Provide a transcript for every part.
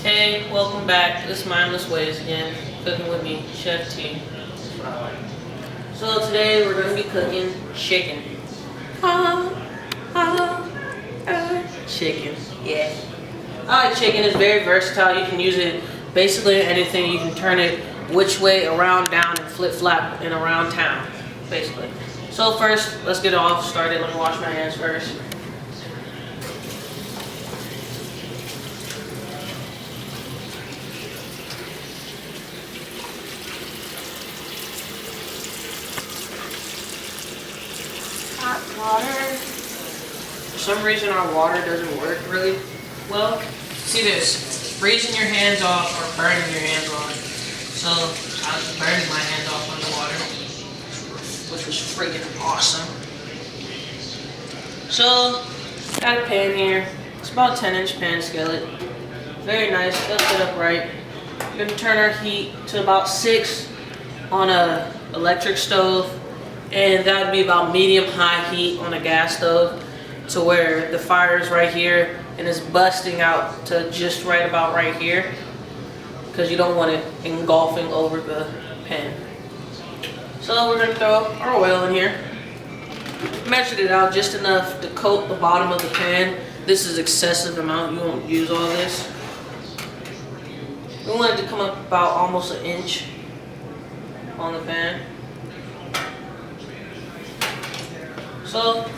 Hey, welcome back. This Mindless Ways again. Cooking with me, Chef T. So today we're going to be cooking chicken. Chicken. Yeah. I like chicken. It's very versatile. You can use it basically in anything. You can turn it which way, around, down, and flip-flap and around town, basically. So first, let's get it all started. Let me wash my hands first. Hot water. For some reason our water doesn't work really well. See this, freezing your hands off or burning your hands off. So I was burning my hands off underwater, which was freaking awesome. So got a pan here. It's about a 10-inch pan skillet. Very nice, it'll sit up right. We're gonna turn our heat to about 6 on a electric stove. And that would be about medium-high heat on a gas stove, to where the fire is right here and it's busting out to just right about right here, because you don't want it engulfing over the pan. So we're gonna throw our oil in here. Measured it out just enough to coat the bottom of the pan. This is excessive amount, you won't use all this. We want it to come up about almost an inch on the pan. So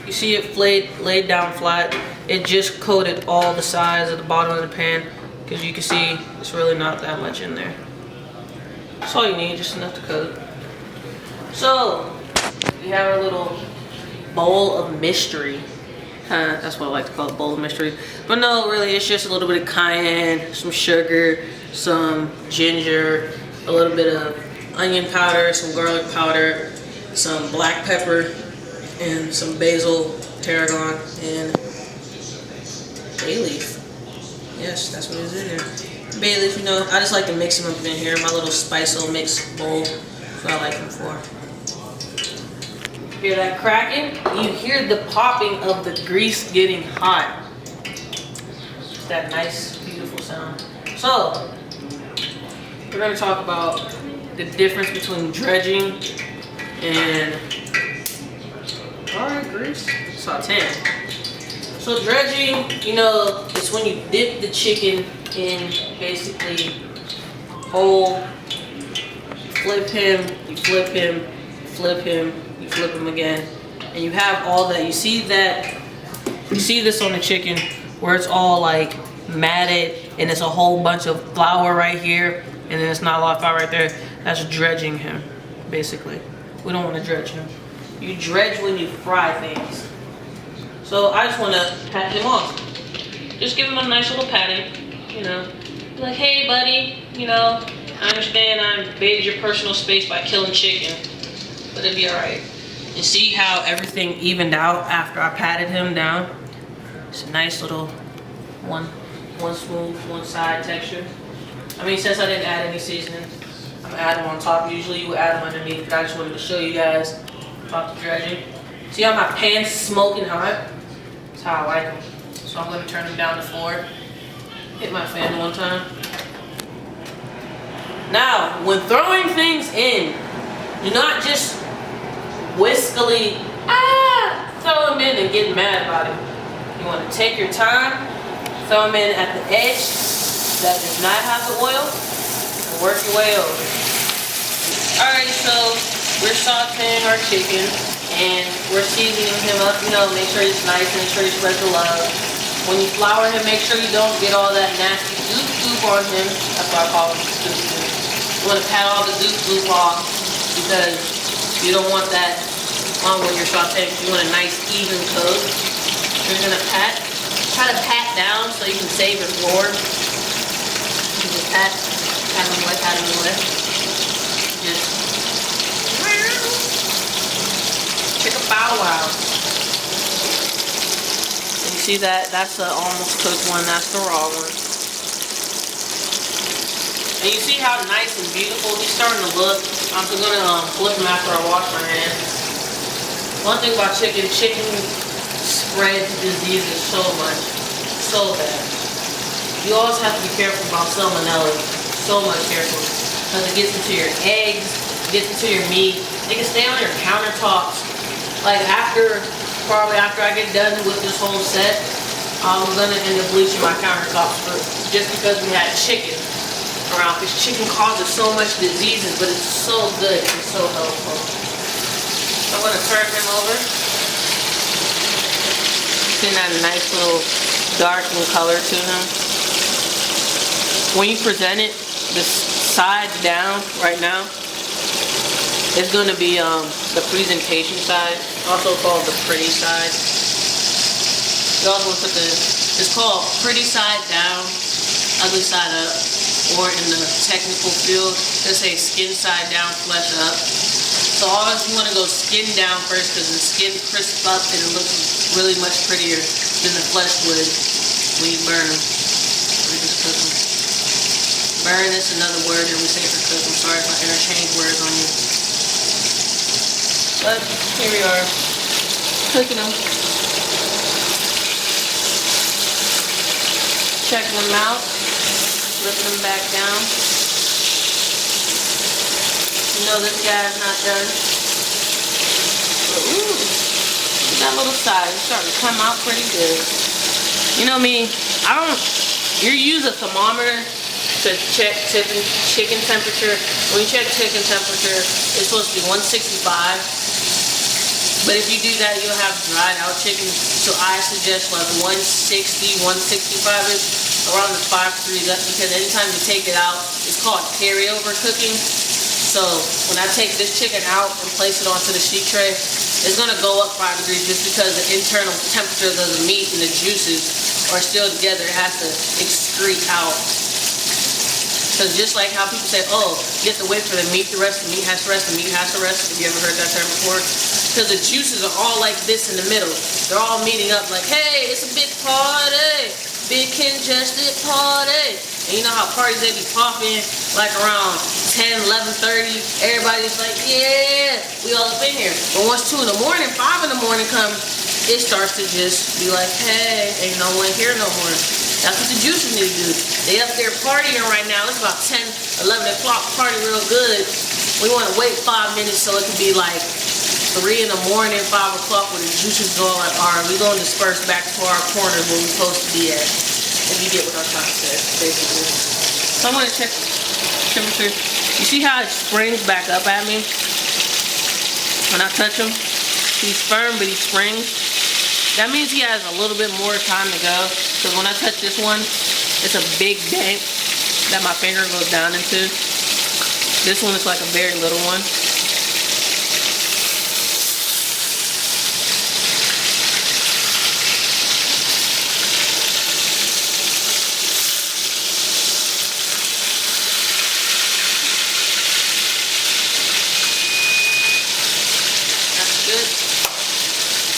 you see it laid down flat. It just coated all the sides of the bottom of the pan, because you can see it's really not that much in there. That's all you need, just enough to coat. So we have our little bowl of mystery. That's what I like to call it, bowl of mystery. But no, really, it's just a little bit of cayenne, some sugar, some ginger, a little bit of onion powder, some garlic powder, some black pepper, and some basil, tarragon, and bay leaf. Yes, that's what is in there. Bay leaf, you know, I just like to mix them up in here. My little spice mix bowl. That's what I like them for. Hear that cracking? You hear the popping of the grease getting hot. It's that nice, beautiful sound. So, we're going to talk about the difference between dredging and grease sauteing. So dredging, you know, it's when you dip the chicken in basically whole. You flip him, you flip him, you flip him, you flip him again, and you have all that. You see this on the chicken where it's all like matted and it's a whole bunch of flour right here, and then it's not a lot of flour right there. That's dredging him, basically. We don't want to dredge him. You dredge when you fry things. So I just want to pat him off. Just give him a nice little patting, you know. Be like, hey buddy, you know, I understand I invaded your personal space by killing chicken, but it'll be alright. And see how everything evened out after I patted him down? It's a nice little one smooth, one side texture. I mean, since I didn't add any seasoning, I'm gonna add them on top. Usually you would add them underneath, but I just wanted to show you guys about the dredging. See how my pan's smoking hot? That's how I like them. So I'm going to turn them down to 4. Hit my fan one time. Now, when throwing things in, do not just whiskily throw them in and get mad about it. You want to take your time, throw them in at the edge that does not have the oil, and work your way over. Alright, so we're sauteing our chicken and we're seasoning him up, you know, make sure he's nice, make sure you spread the love. When you flour him, make sure you don't get all that nasty goop on him. That's why I call him goop. You want to pat all the goop off, because you don't want that on when you're sauteing. You want a nice even coat. You're going to try to pat down so you can save your flour. You just pat him away. Just bow wow. And you see that? That's the almost cooked one. That's the raw one. And you see how nice and beautiful he's starting to look. I'm just gonna flip him after I wash my hands. One thing about chicken spreads diseases so much, so bad. you always have to be careful about salmonella. So much careful. Because it gets into your eggs, it gets into your meat. It can stay on your countertops. Like probably after I get done with this whole set, I'm gonna end up bleaching my countertops just because we had chicken around. Because chicken causes so much diseases, but it's so good and so helpful. So I'm gonna turn him over. See that nice little darken color to him. When you present it, the side down right now is going to be the presentation side, also called the pretty side. You also want to put it's called pretty side down, ugly side up, or in the technical field, they say skin side down, flesh up. So always you want to go skin down first because the skin crisps up and it looks really much prettier than the flesh would when you burn them. We just cook them. Burn is another word that we say for cook. I'm sorry if I interchange words on you. But here we are, cooking them. Checking them out. Flipping them back down. You know this guy's not done. But ooh, that little side is starting to come out pretty good. You know me, you use a thermometer to check chicken temperature. When you check chicken temperature, it's supposed to be 165. But if you do that, you'll have dried out chicken. So I suggest like 160, 165-ish, around the 5-3. That's because anytime you take it out, it's called carryover cooking. So when I take this chicken out and place it onto the sheet tray, it's gonna go up 5 degrees just because the internal temperature of the meat and the juices are still together. It has to excrete out. Because just like how people say, oh, you have to wait for the meat to rest, the meat has to rest, the meat has to rest. Have you ever heard that term before? Because the juices are all like this in the middle. They're all meeting up like, hey, it's a big party. Big congested party. And you know how parties they be popping like around 10, 11:30. Everybody's like, yeah, we all up in here. But once 2 in the morning, 5 in the morning come, it starts to just be like, hey, ain't no one here no more. That's what the juices need to do. They up there partying right now. It's about 10, 11 o'clock, party real good. We want to wait 5 minutes so it can be like 3 in the morning, 5 o'clock where the juices go like, all right, we're going to disperse back to our corner where we're supposed to be at. If you get what I'm trying to say, basically. So I'm going to check temperature. You see how it springs back up at me? When I touch him, he's firm, but he springs. That means he has a little bit more time to go. Because when I touch this one, it's a big dent that my finger goes down into. This one is like a very little one.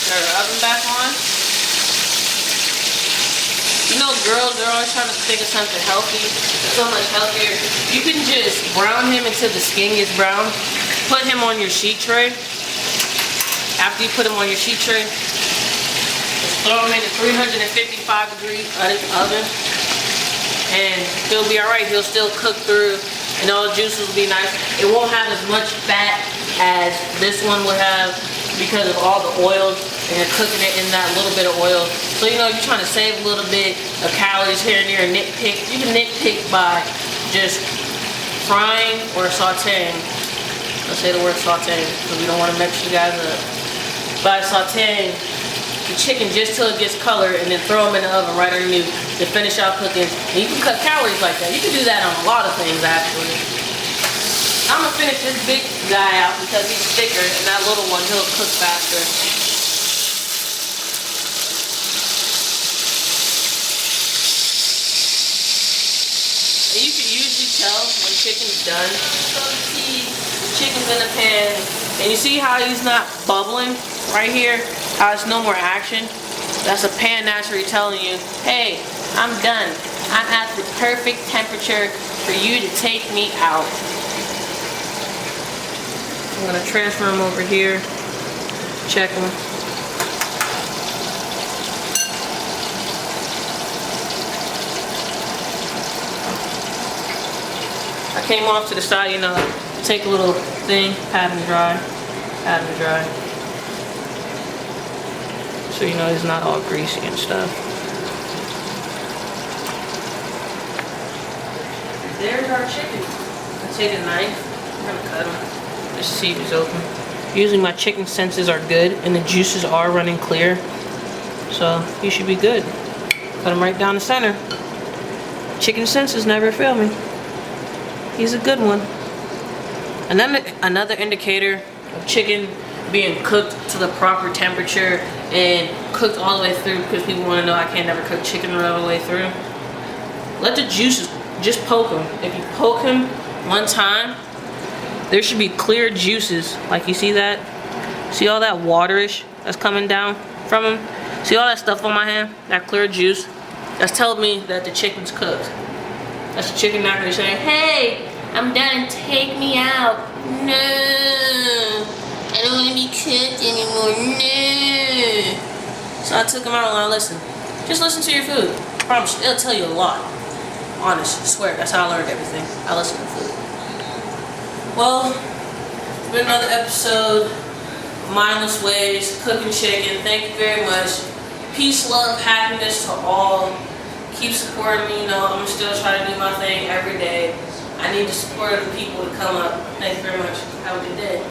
Turn the oven back on. You know, girls, they're always trying to think of something healthy, so much healthier. You can just brown him until the skin gets brown. Put him on your sheet tray. After you put him on your sheet tray, just throw him in a 355-degree oven, and he'll be alright. He'll still cook through, and all the juices will be nice. It won't have as much fat as this one would have because of all the oils, and you're cooking it in that little bit of oil. So you know, you're trying to save a little bit of calories here and there and nitpick. You can nitpick by just frying or sauteing. Let's say the word sauteing because we don't want to mix you guys up. By sauteing the chicken just till it gets color and then throw them in the oven right underneath to finish out cooking. And you can cut calories like that. You can do that on a lot of things actually. I'm gonna finish this big guy out because he's thicker, and that little one, he'll cook faster. And you can usually tell when chicken's done. So you see the chicken's in the pan, and you see how he's not bubbling right here? How there's no more action? That's a pan naturally telling you, hey, I'm done. I'm at the perfect temperature for you to take me out. I'm going to transfer them over here, check them. came off to the side, you know, take a little thing, pat them dry, pat them dry. So you know it's not all greasy and stuff. There's our chicken. I take a knife, I'm gonna cut them. Just see if it's open. Usually my chicken senses are good and the juices are running clear. So you should be good. Cut them right down the center. Chicken senses never fail me. He's a good one. And then another indicator of chicken being cooked to the proper temperature and cooked all the way through, because people want to know I can't never cook chicken all the way through. Let the juices, just poke them. If you poke him one time, there should be clear juices. Like you see that? See all that waterish that's coming down from him? See all that stuff on my hand? That clear juice? That's telling me that the chicken's cooked. That's the chicken not really saying, hey, I'm done, take me out. No, I don't want to be cooked anymore, no. So I took him out and I listened. Just listen to your food. I promise you, it'll tell you a lot. Honest, I swear, that's how I learned everything. I listen to food. Well, it's been another episode of Mindless Ways, Cooking Chicken. Thank you very much. Peace, love, happiness to all. Keep supporting me, you know, I'm still trying to do my thing every day. I need the support of the people to come up. Thank you very much. Have a good day.